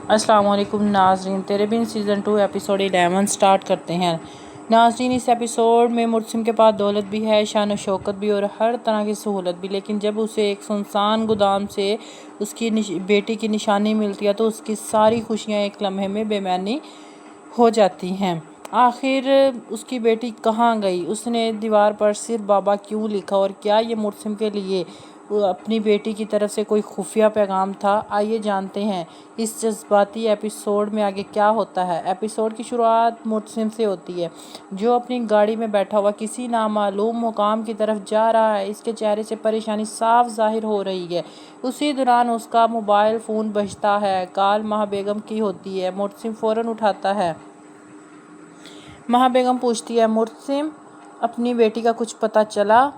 السلام علیکم ناظرین، تیرے بن سیزن 2 ایپیسوڈ 11 سٹارٹ کرتے ہیں۔ ناظرین، اس ایپیسوڈ میں مرسم کے پاس دولت بھی ہے، شان و شوکت بھی اور ہر طرح کی سہولت بھی، لیکن جب اسے ایک سنسان گودام سے اس کی بیٹی کی نشانی ملتی ہے تو اس کی ساری خوشیاں ایک لمحے میں بے معنی ہو جاتی ہیں۔ آخر اس کی بیٹی کہاں گئی؟ اس نے دیوار پر صرف بابا کیوں لکھا؟ اور کیا یہ مرسم کے لیے اپنی بیٹی کی طرف سے کوئی خفیہ پیغام تھا؟ آئیے جانتے ہیں اس جذباتی ایپیسوڈ میں آگے کیا ہوتا ہے۔ ایپیسوڈ کی شروعات مرسم سے ہوتی ہے، جو اپنی گاڑی میں بیٹھا ہوا کسی نامعلوم مقام کی طرف جا رہا ہے۔ اس کے چہرے سے پریشانی صاف ظاہر ہو رہی ہے۔ اسی دوران اس کا موبائل فون بجتا ہے۔ کال مہا بیگم کی ہوتی ہے۔ مرسم فوراً اٹھاتا ہے۔ مہا بیگم پوچھتی ہے، مرسم، اپنی بیٹی کا کچھ پتہ چلا؟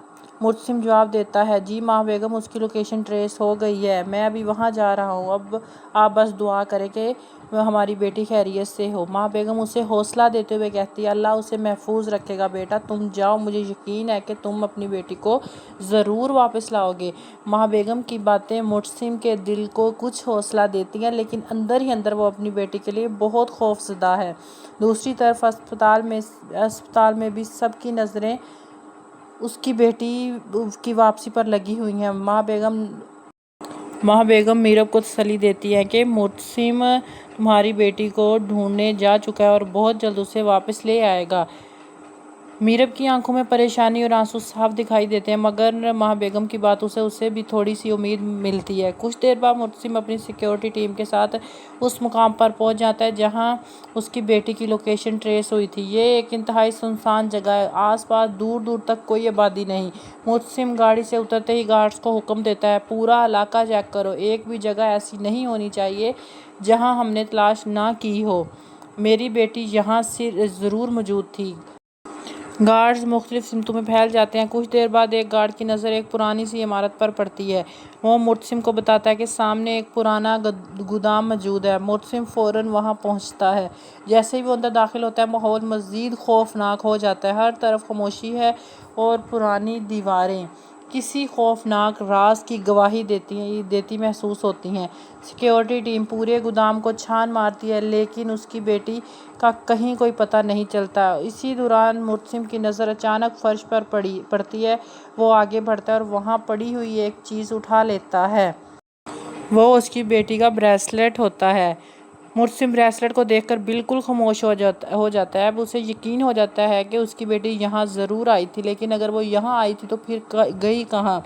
مرسم جواب دیتا ہے، جی مہا بیگم، اس کی لوکیشن ٹریس ہو گئی ہے، میں ابھی وہاں جا رہا ہوں۔ اب آپ بس دعا کریں کہ ہماری بیٹی خیریت سے ہو۔ مہا بیگم اسے حوصلہ دیتے ہوئے کہتی ہے، اللہ اسے محفوظ رکھے گا بیٹا، تم جاؤ، مجھے یقین ہے کہ تم اپنی بیٹی کو ضرور واپس لاؤ گے۔ مہا بیگم کی باتیں مرسم کے دل کو کچھ حوصلہ دیتی ہیں، لیکن اندر ہی اندر وہ اپنی بیٹی کے لیے بہت خوف زدہ ہے۔ دوسری طرف اسپتال میں بھی سب کی نظریں اس کی بیٹی کی واپسی پر لگی ہوئی ہیں۔ مہا بیگم میرب کو تسلی دیتی ہے کہ مرسم تمہاری بیٹی کو ڈھونڈنے جا چکا ہے اور بہت جلد اسے واپس لے آئے گا۔ میرب کی آنکھوں میں پریشانی اور آنسو صاف دکھائی دیتے ہیں، مگر مہا بیگم کی باتوں سے اسے بھی تھوڑی سی امید ملتی ہے۔ کچھ دیر بعد مرسم اپنی سیکیورٹی ٹیم کے ساتھ اس مقام پر پہنچ جاتا ہے جہاں اس کی بیٹی کی لوکیشن ٹریس ہوئی تھی۔ یہ ایک انتہائی سنسان جگہ ہے، آس پاس دور دور تک کوئی آبادی نہیں۔ مرسم گاڑی سے اترتے ہی گارڈز کو حکم دیتا ہے، پورا علاقہ چیک کرو، ایک بھی جگہ ایسی نہیں ہونی چاہیے جہاں ہم نے تلاش نہ کی ہو، میری بیٹی یہاں ضرور موجود تھی۔ گارڈز مختلف سمتوں میں پھیل جاتے ہیں۔ کچھ دیر بعد ایک گارڈ کی نظر ایک پرانی سی عمارت پر پڑتی ہے۔ وہ مرسم کو بتاتا ہے کہ سامنے ایک پرانا گودام موجود ہے۔ مرسم فوراً وہاں پہنچتا ہے۔ جیسے ہی وہ اندر داخل ہوتا ہے، ماحول مزید خوفناک ہو جاتا ہے۔ ہر طرف خاموشی ہے اور پرانی دیواریں کسی خوفناک راز کی گواہی دیتی محسوس ہوتی ہیں۔ سیکیورٹی ٹیم پورے گودام کو چھان مارتی ہے، لیکن اس کی بیٹی کا کہیں کوئی پتہ نہیں چلتا۔ اسی دوران مرسم کی نظر اچانک فرش پر پڑتی ہے۔ وہ آگے بڑھتا ہے اور وہاں پڑی ہوئی ایک چیز اٹھا لیتا ہے۔ وہ اس کی بیٹی کا بریسلیٹ ہوتا ہے۔ مرسم بریسلیٹ کو دیکھ کر بالکل خاموش ہو جاتا ہے۔ اب اسے یقین ہو جاتا ہے کہ اس کی بیٹی یہاں ضرور آئی تھی، لیکن اگر وہ یہاں آئی تھی تو پھر گئی کہاں؟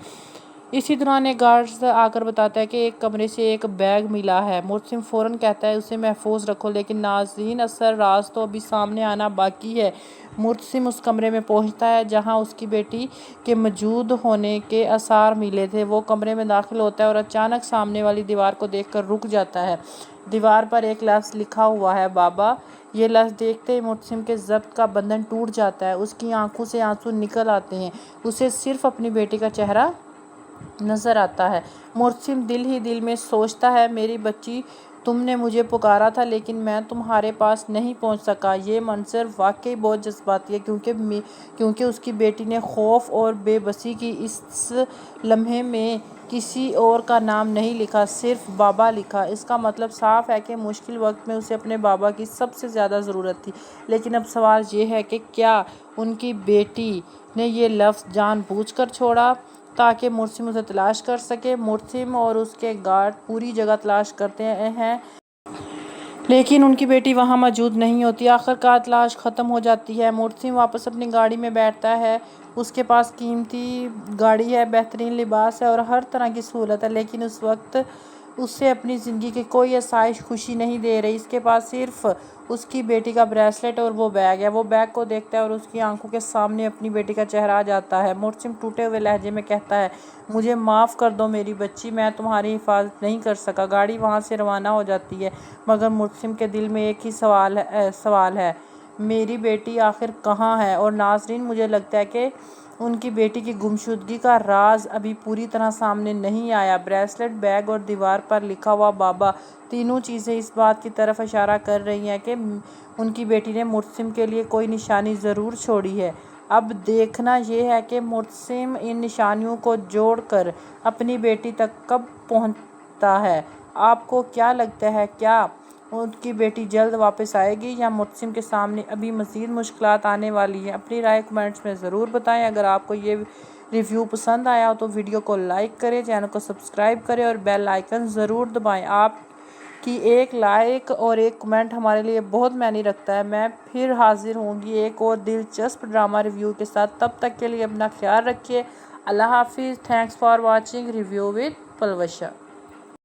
اسی دوران ایک گارڈ آ کر بتاتا ہے کہ ایک کمرے سے ایک بیگ ملا ہے۔ مرسم فوراً کہتا ہے، اسے محفوظ رکھو، لیکن ناظرین، اصل راز تو ابھی سامنے آنا باقی ہے۔ مرسم اس کمرے میں پہنچتا ہے جہاں اس کی بیٹی کے موجود ہونے کے آثار ملے تھے۔ وہ کمرے میں داخل ہوتا ہے اور اچانک سامنے والی دیوار کو دیکھ کر رک جاتا ہے۔ دیوار پر ایک لفظ لکھا ہوا ہے، بابا۔ یہ لفظ دیکھتے ہی مرسم کے ضبط کا بندھن ٹوٹ جاتا ہے۔ اس کی آنکھوں سے آنسو نکل آتے ہیں۔ اسے صرف اپنی بیٹی کا چہرہ نظر آتا ہے۔ مرسم دل ہی دل میں سوچتا ہے، میری بچی، تم نے مجھے پکارا تھا لیکن میں تمہارے پاس نہیں پہنچ سکا۔ یہ منظر واقعی بہت جذباتی ہے، کیونکہ اس کی بیٹی نے خوف اور بے بسی کی اس لمحے میں کسی اور کا نام نہیں لکھا، صرف بابا لکھا۔ اس کا مطلب صاف ہے کہ مشکل وقت میں اسے اپنے بابا کی سب سے زیادہ ضرورت تھی۔ لیکن اب سوال یہ ہے کہ کیا ان کی بیٹی نے یہ لفظ جان بوجھ کر چھوڑا تاکہ مرسم اسے تلاش کر سکے؟ مرسم اور اس کے گارڈ پوری جگہ تلاش کرتے ہیں، لیکن ان کی بیٹی وہاں موجود نہیں ہوتی۔ آخرکار تلاش ختم ہو جاتی ہے۔ مرسم واپس اپنی گاڑی میں بیٹھتا ہے۔ اس کے پاس قیمتی گاڑی ہے، بہترین لباس ہے اور ہر طرح کی سہولت ہے، لیکن اس وقت اسے اپنی زندگی کی کوئی آسائش خوشی نہیں دے رہی۔ اس کے پاس صرف اس کی بیٹی کا بریسلیٹ اور وہ بیگ ہے۔ وہ بیگ کو دیکھتا ہے اور اس کی آنکھوں کے سامنے اپنی بیٹی کا چہرہ آ جاتا ہے۔ مرسم ٹوٹے ہوئے لہجے میں کہتا ہے، مجھے معاف کر دو میری بچی، میں تمہاری حفاظت نہیں کر سکا۔ گاڑی وہاں سے روانہ ہو جاتی ہے، مگر مرسم کے دل میں ایک ہی سوال ہے، میری بیٹی آخر کہاں ہے؟ اور ناظرین، مجھے لگتا ہے کہ ان کی بیٹی کی گمشدگی کا راز ابھی پوری طرح سامنے نہیں آیا۔ بریسلیٹ، بیگ اور دیوار پر لکھا ہوا بابا، تینوں چیزیں اس بات کی طرف اشارہ کر رہی ہیں کہ ان کی بیٹی نے مرسم کے لیے کوئی نشانی ضرور چھوڑی ہے۔ اب دیکھنا یہ ہے کہ مرسم ان نشانیوں کو جوڑ کر اپنی بیٹی تک کب پہنچتا ہے۔ آپ کو کیا لگتا ہے، کیا ان کی بیٹی جلد واپس آئے گی یا مرسم کے سامنے ابھی مزید مشکلات آنے والی ہیں؟ اپنی رائے کمنٹس میں ضرور بتائیں۔ اگر آپ کو یہ ریویو پسند آیا ہو تو ویڈیو کو لائک کریں، چینل کو سبسکرائب کریں اور بیل آئیکن ضرور دبائیں۔ آپ کی ایک لائک اور ایک کمنٹ ہمارے لیے بہت معنی رکھتا ہے۔ میں پھر حاضر ہوں گی ایک اور دلچسپ ڈرامہ ریویو کے ساتھ۔ تب تک کے لیے اپنا خیال رکھیے۔ اللہ حافظ۔ Thanks for watching review with Palwasha.